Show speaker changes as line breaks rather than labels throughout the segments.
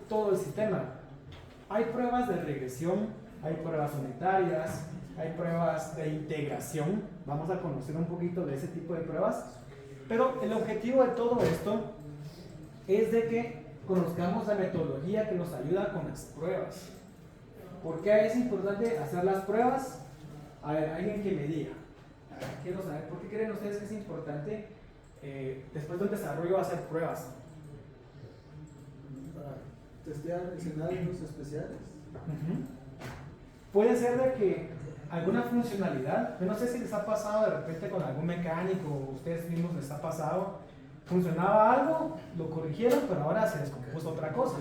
todo el sistema. Hay pruebas de regresión, hay pruebas unitarias, hay pruebas de integración. Vamos a conocer un poquito de ese tipo de pruebas. Pero el objetivo de todo esto es de que conozcamos la metodología que nos ayuda con las pruebas. ¿Por qué es importante hacer las pruebas? A ver, alguien que me diga. Quiero saber, ¿por qué creen ustedes que es importante después de un desarrollo hacer pruebas?
Para testear escenarios especiales.
Puede ser de que alguna funcionalidad, yo no sé si les ha pasado de repente con algún mecánico o ustedes mismos les ha pasado, funcionaba algo, lo corrigieron, pero ahora se descompuso otra cosa.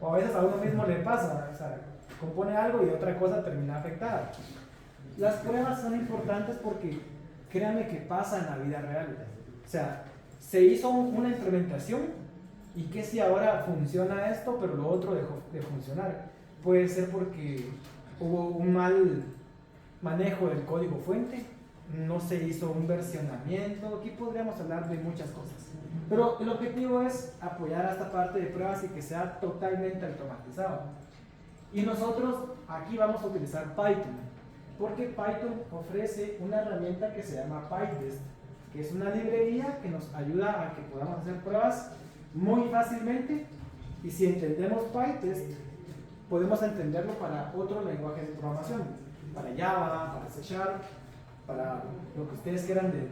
O a veces a uno mismo le pasa, o sea, compone algo y otra cosa termina afectada. Las pruebas son importantes porque créanme que pasa en la vida real. O sea, se hizo una implementación y que si ahora funciona esto, pero lo otro dejó de funcionar. Puede ser porque hubo un mal manejo del código fuente, no se hizo un versionamiento. Aquí podríamos hablar de muchas cosas. Pero el objetivo es apoyar a esta parte de pruebas y que sea totalmente automatizado. Y nosotros aquí vamos a utilizar Python, porque Python ofrece una herramienta que se llama PyTest, que es una librería que nos ayuda a que podamos hacer pruebas muy fácilmente. Y si entendemos PyTest, podemos entenderlo para otro lenguaje de programación, para Java, para C#, para lo que ustedes quieran de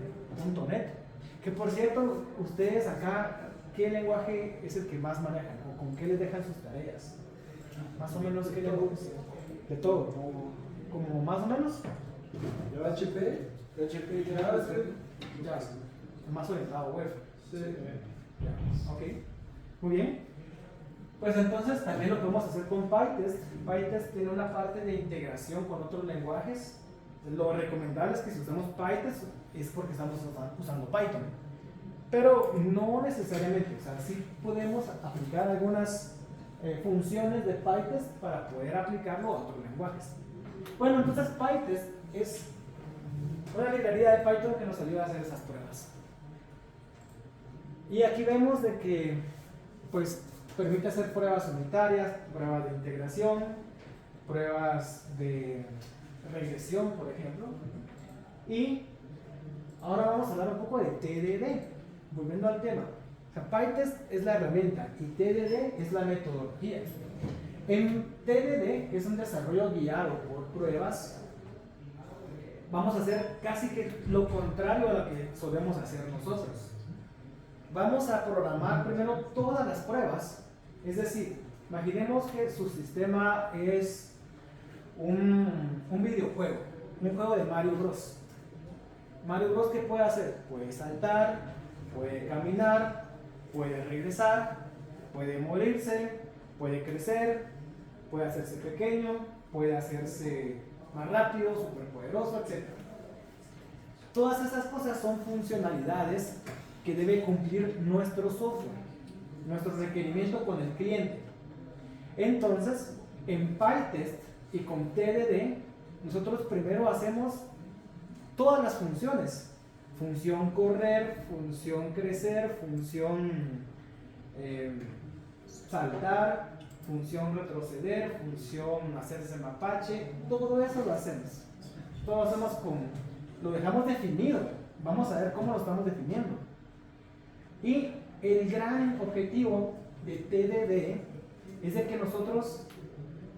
.NET. Que por cierto, ustedes acá, ¿qué lenguaje es el que más manejan? ¿O con qué les dejan sus tareas? Más o menos, ¿qué lenguaje? De todo. ¿Como más o menos?
PHP, JavaScript.
Ya, más orientado a web.
Sí.
Ya, ok. Muy bien. Pues entonces también lo podemos hacer con PyTest. PyTest tiene una parte de integración con otros lenguajes. Lo recomendable es que si usamos PyTest es porque estamos usando Python. Pero no necesariamente, o sea, sí podemos aplicar algunas funciones de PyTest para poder aplicarlo a otros lenguajes. Bueno, entonces PyTest es una librería de Python que nos ayuda a hacer esas pruebas. Y aquí vemos de que pues permite hacer pruebas unitarias, pruebas de integración, pruebas de regresión, por ejemplo. Y ahora vamos a hablar un poco de TDD, volviendo al tema. O sea, PyTest es la herramienta y TDD es la metodología. En TDD, que es un desarrollo guiado por pruebas, vamos a hacer casi que lo contrario a lo que solemos hacer nosotros. Vamos a programar primero todas las pruebas, es decir, imaginemos que su sistema es un videojuego, un juego de Mario Bros. Mario Bros, ¿qué puede hacer? Puede saltar, puede caminar, puede regresar, puede morirse, puede crecer, puede hacerse pequeño, puede hacerse más rápido, superpoderoso, etc. Todas esas cosas son funcionalidades que debe cumplir nuestro software, nuestro requerimiento con el cliente. Entonces, en PyTest y con TDD, nosotros primero hacemos todas las funciones. Función correr, función crecer, función saltar, función retroceder, función hacerse mapache, todo eso lo hacemos. Todo lo hacemos lo dejamos definido. Vamos a ver cómo lo estamos definiendo. Y el gran objetivo de TDD es de que nosotros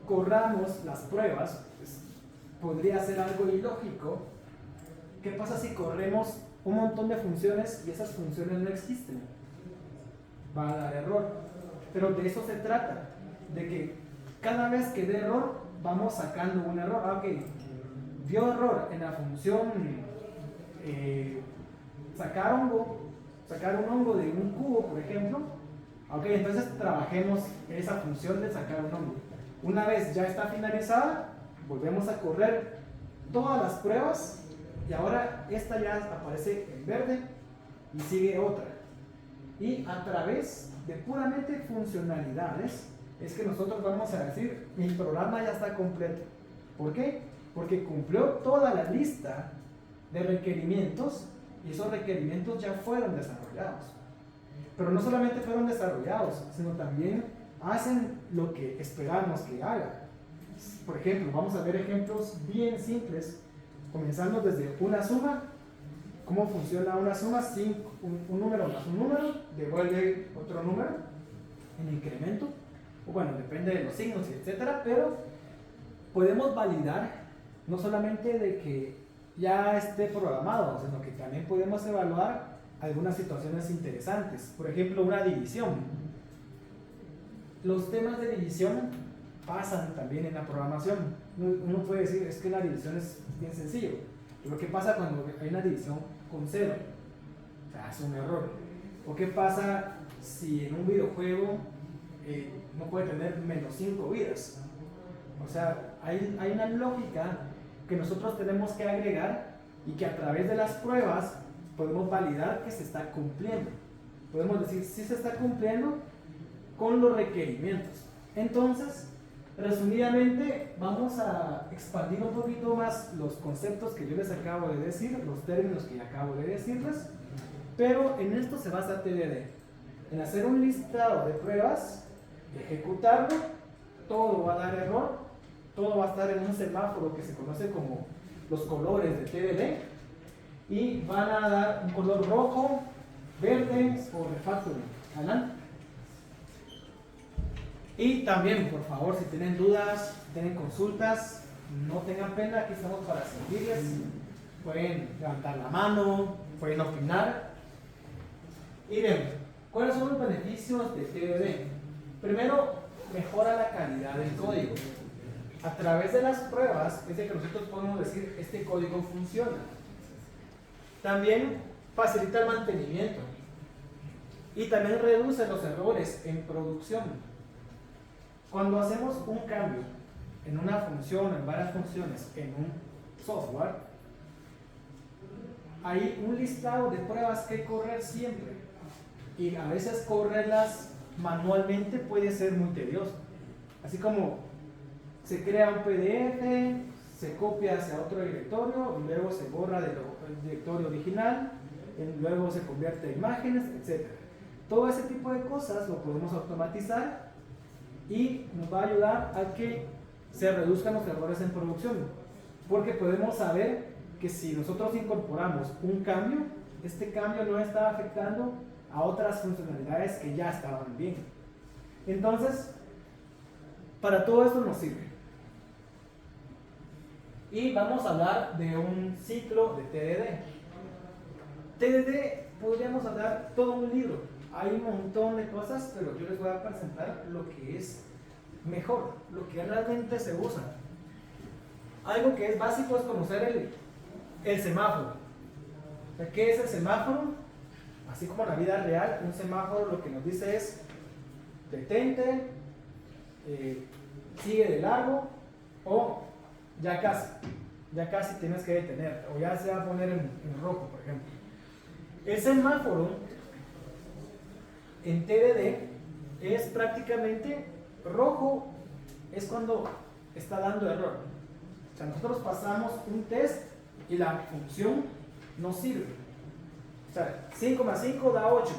corramos las pruebas. Pues, podría ser algo ilógico. ¿Qué pasa si corremos un montón de funciones y esas funciones no existen? Va a dar error. Pero de eso se trata, de que cada vez que dé error, vamos sacando un error. Ok, dio error en la función sacar un hongo de un cubo, por ejemplo. Ok, entonces trabajemos esa función de sacar un hongo. Una vez ya está finalizada, volvemos a correr todas las pruebas y ahora esta ya aparece en verde y sigue otra. Y a través de puramente funcionalidades es que nosotros vamos a decir, mi programa ya está completo. ¿Por qué? Porque cumplió toda la lista de requerimientos y esos requerimientos ya fueron desarrollados. Pero no solamente fueron desarrollados, sino también hacen lo que esperamos que haga. Por ejemplo, vamos a ver ejemplos bien simples, comenzando desde una suma. ¿Cómo funciona una suma? Un número más un número devuelve otro número en incremento. O bueno, depende de los signos, etcétera, pero podemos validar no solamente de que ya esté programado, sino que también podemos evaluar algunas situaciones interesantes. Por ejemplo, una división. Los temas de división pasan también en la programación. Uno puede decir, es que la división es bien sencillo. Pero ¿qué pasa cuando hay una división con cero? O sea, es un error. ¿O qué pasa si en un videojuego no puede tener menos 5 vidas? O sea, hay una lógica que nosotros tenemos que agregar y que a través de las pruebas podemos validar que se está cumpliendo. Podemos decir si se está cumpliendo con los requerimientos. Entonces, resumidamente, vamos a expandir un poquito más los conceptos que yo les acabo de decir, los términos que acabo de decirles, pero en esto se basa TDD, en hacer un listado de pruebas, ejecutarlo, todo va a dar error, todo va a estar en un semáforo que se conoce como los colores de TDD y van a dar un color rojo, verde o refactoring. Adelante. Y también, por favor, si tienen dudas, tienen consultas, no tengan pena, aquí estamos para servirles. Pueden levantar la mano, pueden opinar. Y bien, ¿cuáles son los beneficios de TDD? Primero, mejora la calidad del código. A través de las pruebas es de que nosotros podemos decir este código funciona. También facilita el mantenimiento y también reduce los errores en producción. Cuando hacemos un cambio en una función, en varias funciones, en un software, hay un listado de pruebas que correr siempre y a veces correrlas manualmente puede ser muy tedioso. Así como se crea un PDF, se copia hacia otro directorio y luego se borra del directorio original, y luego se convierte en imágenes, etc. Todo ese tipo de cosas lo podemos automatizar y nos va a ayudar a que se reduzcan los errores en producción, porque podemos saber que si nosotros incorporamos un cambio, este cambio no está afectando a otras funcionalidades que ya estaban bien. Entonces, para todo esto nos sirve. Y vamos a hablar de un ciclo de TDD. TDD podríamos hablar todo un libro. Hay un montón de cosas, pero yo les voy a presentar lo que es mejor, lo que realmente se usa. Algo que es básico es conocer el semáforo. ¿Qué es el semáforo? Así como en la vida real, un semáforo lo que nos dice es detente, sigue de largo o ya casi tienes que detener o ya se va a poner en rojo, por ejemplo. El semáforo en TDD es prácticamente rojo, es cuando está dando error. O sea, nosotros pasamos un test y la función no sirve. O sea, 5 más 5 da 8,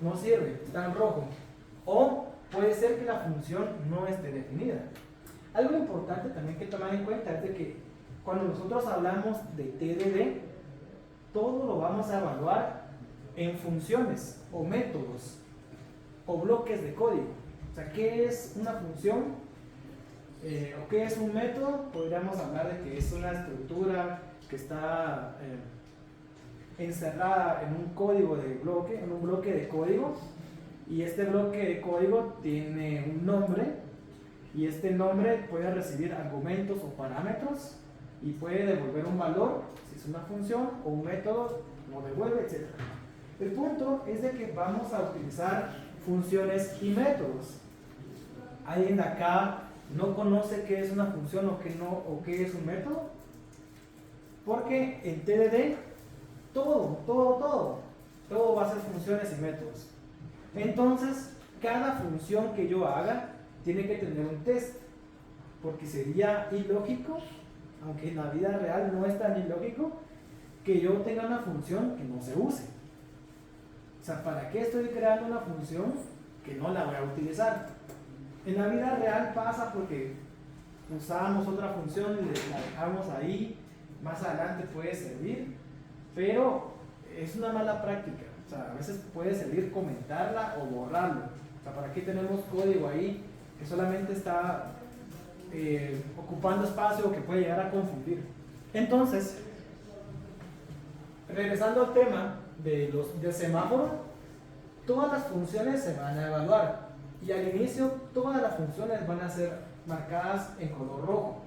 no sirve, está en rojo. O puede ser que la función no esté definida. Algo importante también que tomar en cuenta es de que cuando nosotros hablamos de TDD, todo lo vamos a evaluar en funciones o métodos o bloques de código. O sea, ¿qué es una función? ¿O qué es un método? Podríamos hablar de que es una estructura que está encerrada en un código de bloque, en un bloque de código, y este bloque de código tiene un nombre, y este nombre puede recibir argumentos o parámetros y puede devolver un valor, si es una función o un método, lo devuelve, etc. El punto es de que vamos a utilizar funciones y métodos. ¿Alguien de acá no conoce qué es una función o qué es un método? Porque en TDD todo va a ser funciones y métodos. Entonces, cada función que yo haga tiene que tener un test, porque sería ilógico, aunque en la vida real no es tan ilógico, que yo tenga una función que no se use. sea, ¿para qué estoy creando una función que no la voy a utilizar? En la vida real pasa porque usamos otra función y la dejamos ahí, más adelante puede servir, pero es una mala práctica. O sea, a veces puede servir comentarla o borrarlo. O sea, ¿para qué tenemos código ahí que solamente está ocupando espacio o que puede llegar a confundir? Entonces, regresando al tema del semáforo, todas las funciones se van a evaluar y al inicio todas las funciones van a ser marcadas en color rojo,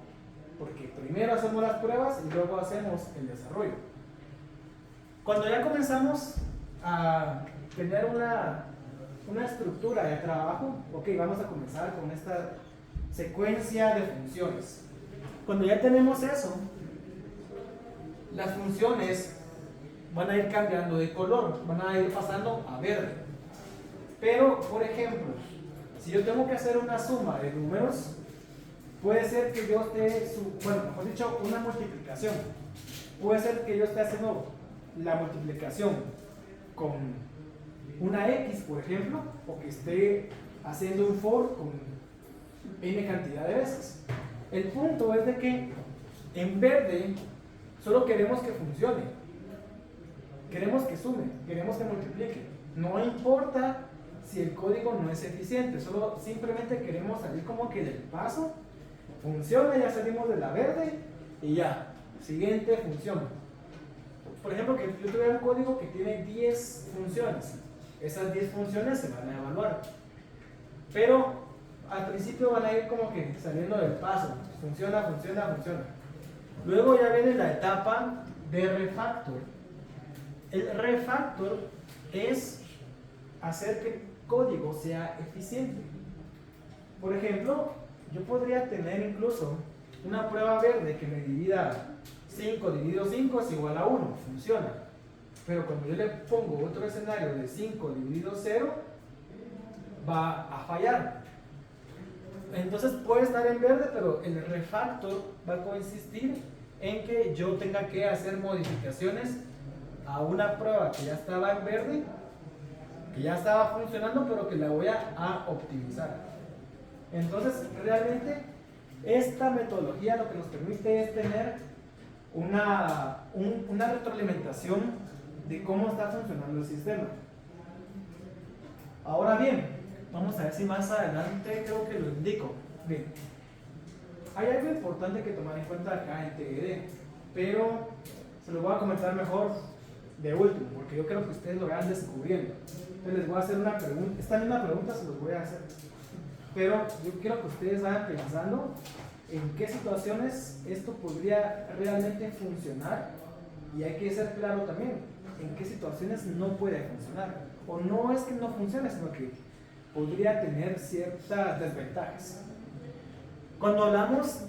porque primero hacemos las pruebas y luego hacemos el desarrollo. Cuando ya comenzamos a tener una estructura de trabajo, ok, vamos a comenzar con esta secuencia de funciones. Cuando ya tenemos eso, las funciones van a ir cambiando de color, van a ir pasando a verde. Pero, por ejemplo, si yo tengo que hacer una suma de números, puede ser que yo esté, mejor dicho, una multiplicación. Puede ser que yo esté haciendo la multiplicación con una X, por ejemplo, o que esté haciendo un for con n cantidad de veces. El punto es de que en verde solo queremos que funcione, queremos que sume, queremos que multiplique. No importa si el código no es eficiente, solo simplemente queremos salir como que del paso, funciona, ya salimos de la verde y ya, siguiente función. Por ejemplo, que yo tuviera un código que tiene 10 funciones, esas 10 funciones se van a evaluar, pero al principio van a ir como que saliendo del paso, funciona, funciona, funciona. Luego ya viene la etapa de refactor. El refactor es hacer que el código sea eficiente. Por ejemplo, yo podría tener incluso una prueba verde que me divida 5 dividido 5 es igual a 1, funciona. Pero cuando yo le pongo otro escenario de 5 dividido 0, va a fallar. Entonces puede estar en verde, pero el refactor va a consistir en que yo tenga que hacer modificaciones a una prueba que ya estaba en verde, que ya estaba funcionando, pero que la voy a optimizar. Entonces, realmente, esta metodología lo que nos permite es tener una retroalimentación de cómo está funcionando el sistema. Ahora bien, vamos a ver si más adelante creo que lo indico. Bien, hay algo importante que tomar en cuenta acá en TDD, pero se lo voy a comentar mejor de último, porque yo creo que ustedes lo van descubriendo. Entonces les voy a hacer una pregunta, esta misma pregunta se los voy a hacer, pero yo quiero que ustedes vayan pensando en qué situaciones esto podría realmente funcionar, y hay que ser claro también en qué situaciones no puede funcionar, o no es que no funcione, sino que podría tener ciertas desventajas. Cuando hablamos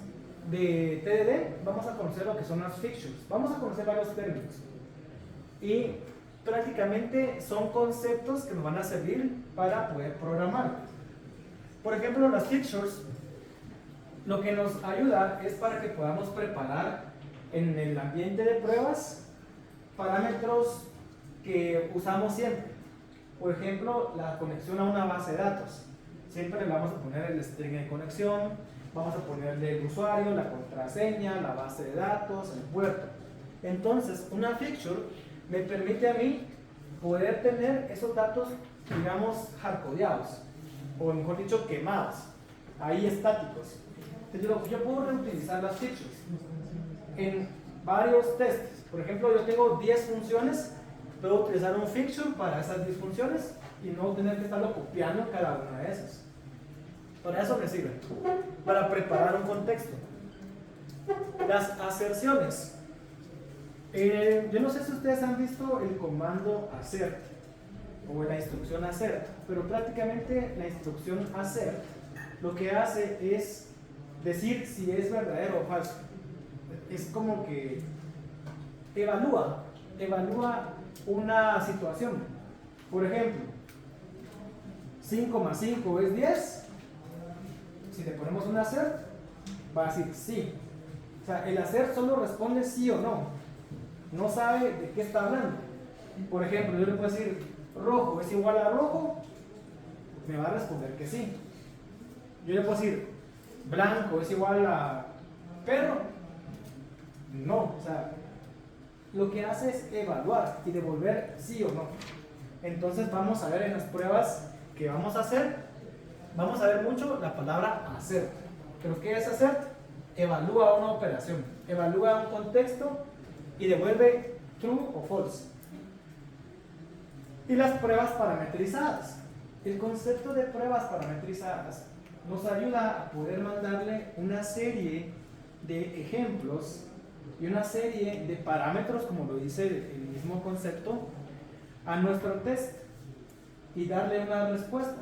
de TDD, vamos a conocer lo que son las fixtures, vamos a conocer varios términos, y prácticamente son conceptos que nos van a servir para poder programar. Por ejemplo, las fixtures lo que nos ayuda es para que podamos preparar en el ambiente de pruebas parámetros que usamos siempre. Por ejemplo, la conexión a una base de datos. Siempre le vamos a poner el string de conexión, vamos a ponerle el usuario, la contraseña, la base de datos, el puerto. Entonces, una fixture me permite a mí poder tener esos datos, digamos, hardcodeados, o mejor dicho, quemados, ahí estáticos. Entonces, yo puedo reutilizar las fixtures en varios tests. Por ejemplo, yo tengo 10 funciones, puedo utilizar un fixture para esas 10 funciones y no tener que estarlo copiando cada una de esas. Para eso me sirve, para preparar un contexto. Las aserciones. Yo no sé si ustedes han visto el comando assert o la instrucción assert, pero prácticamente la instrucción assert lo que hace es decir si es verdadero o falso. Es como que evalúa una situación. Por ejemplo, 5 más 5 es 10. Si le ponemos un assert, va a decir sí. O sea, el assert solo responde sí o no. No sabe de qué está hablando. Por ejemplo, yo le puedo decir rojo es igual a rojo, me va a responder que sí. Yo le puedo decir, blanco es igual a perro. No, o sea, lo que hace es evaluar y devolver sí o no. Entonces vamos a ver en las pruebas que vamos a hacer, vamos a ver mucho la palabra hacer. ¿Pero qué es hacer? Evalúa una operación, evalúa un contexto y devuelve true o false. Y las pruebas parametrizadas. El concepto de pruebas parametrizadas nos ayuda a poder mandarle una serie de ejemplos y una serie de parámetros, como lo dice el mismo concepto, a nuestro test y darle una respuesta.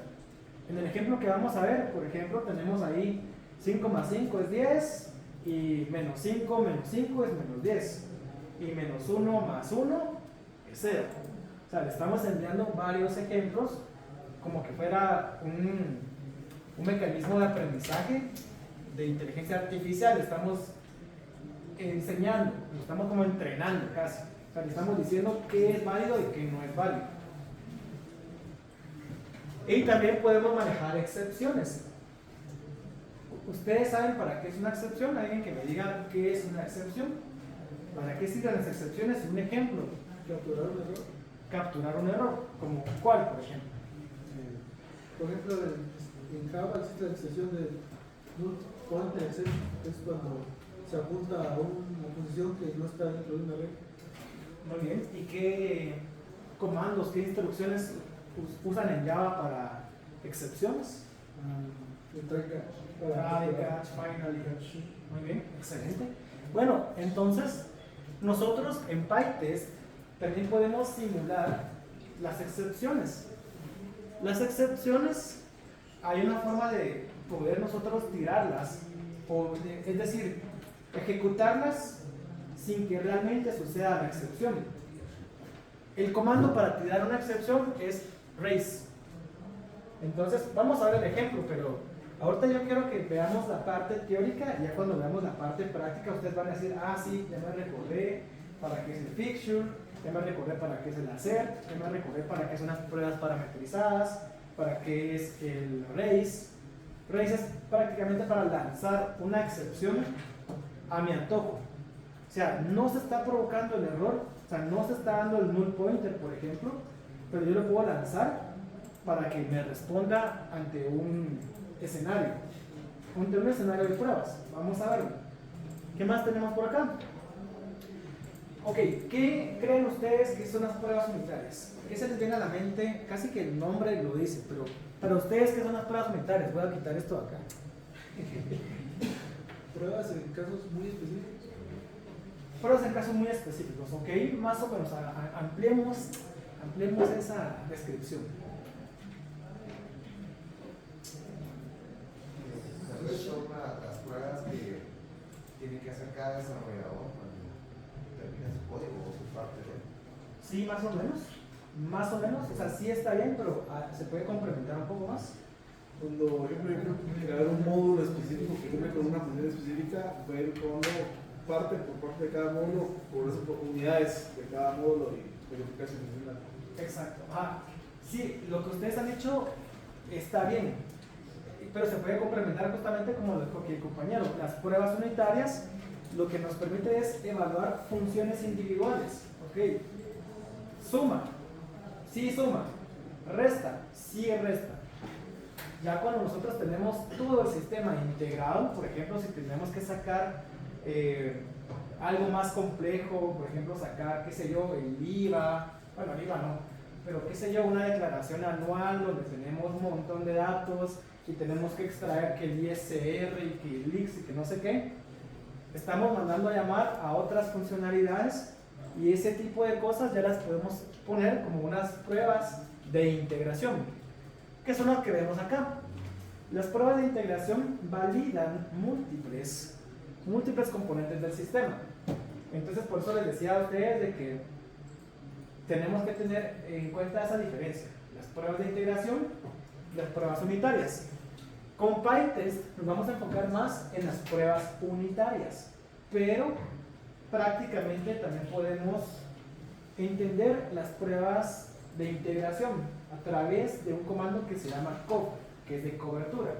En el ejemplo que vamos a ver, por ejemplo, tenemos ahí 5 más 5 es 10 y menos 5 menos 5 es menos 10 y menos 1 más 1 es 0. O sea, le estamos enviando varios ejemplos como que fuera un mecanismo de aprendizaje de inteligencia artificial. Estamos enseñando, estamos como entrenando casi. O sea, le estamos diciendo qué es válido y qué no es válido. Y también podemos manejar excepciones. ¿Ustedes saben para qué es una excepción? ¿Alguien que me diga qué es una excepción? ¿Para qué sirven las excepciones? Un ejemplo.
Capturar un error.
Capturar un error. ¿Como cuál, por ejemplo?
Por ejemplo, en Java existe la excepción de null pointer exception, que es cuando se apunta a una posición que no está dentro de una red.
Muy bien. ¿Y qué comandos, qué instrucciones usan en Java para excepciones?
Try
Catch, finally. Muy bien, excelente. Bueno, entonces nosotros en PyTest también podemos simular las excepciones. Las excepciones, hay una forma de poder nosotros tirarlas, es decir, ejecutarlas sin que realmente suceda la excepción. El comando para tirar una excepción es raise. Entonces, vamos a ver el ejemplo, pero ahorita yo quiero que veamos la parte teórica y ya cuando veamos la parte práctica ustedes van a decir, ah, sí, ya me recordé para qué es el fixture, ya me recordé para qué es el hacer, ya me recordé para qué son las pruebas parametrizadas, para qué es el raise. Raise es prácticamente para lanzar una excepción a mi antojo. O sea, no se está provocando el error, o sea, no se está dando el null pointer, por ejemplo, pero yo lo puedo lanzar para que me responda ante un escenario de pruebas. Vamos a verlo. ¿Qué más tenemos por acá? Ok, ¿qué creen ustedes que son las pruebas unitarias? ¿Qué se les viene a la mente? Casi que el nombre lo dice, pero para ustedes, ¿qué son las pruebas unitarias? Voy a quitar esto de acá.
Pruebas en casos muy específicos.
Pruebas en casos muy específicos, ok, más o menos, ampliemos esa descripción.
Son las pruebas que tiene que hacer cada desarrollador cuando termina su código o su parte de...
Sí, más o menos, o sea, sí está bien, pero se puede complementar un poco más.
Cuando, por ejemplo, yo quiero generar un módulo específico que cumple con una función específica, voy a ir tomando parte por parte de cada módulo, por eso por unidades de cada módulo y verificar si funciona.
Exacto. Sí, lo que ustedes han hecho está bien, pero se puede complementar justamente como lo dijo aquí el compañero. Las pruebas unitarias lo que nos permite es evaluar funciones individuales. Ok, suma, sí suma, resta, sí resta. Ya cuando nosotros tenemos todo el sistema integrado, por ejemplo, si tenemos que sacar algo más complejo, por ejemplo, sacar, qué sé yo, el IVA, bueno, el IVA no, pero qué sé yo, una declaración anual donde tenemos un montón de datos y tenemos que extraer que el ISR y que el IX y que no sé qué, estamos mandando a llamar a otras funcionalidades y ese tipo de cosas ya las podemos poner como unas pruebas de integración, que son las que vemos acá. Las pruebas de integración validan múltiples componentes del sistema. Entonces, por eso les decía a ustedes de que tenemos que tener en cuenta esa diferencia, las pruebas de integración y las pruebas unitarias. Con PyTest nos vamos a enfocar más en las pruebas unitarias, pero prácticamente también podemos entender las pruebas de integración a través de un comando que se llama cover, que es de cobertura.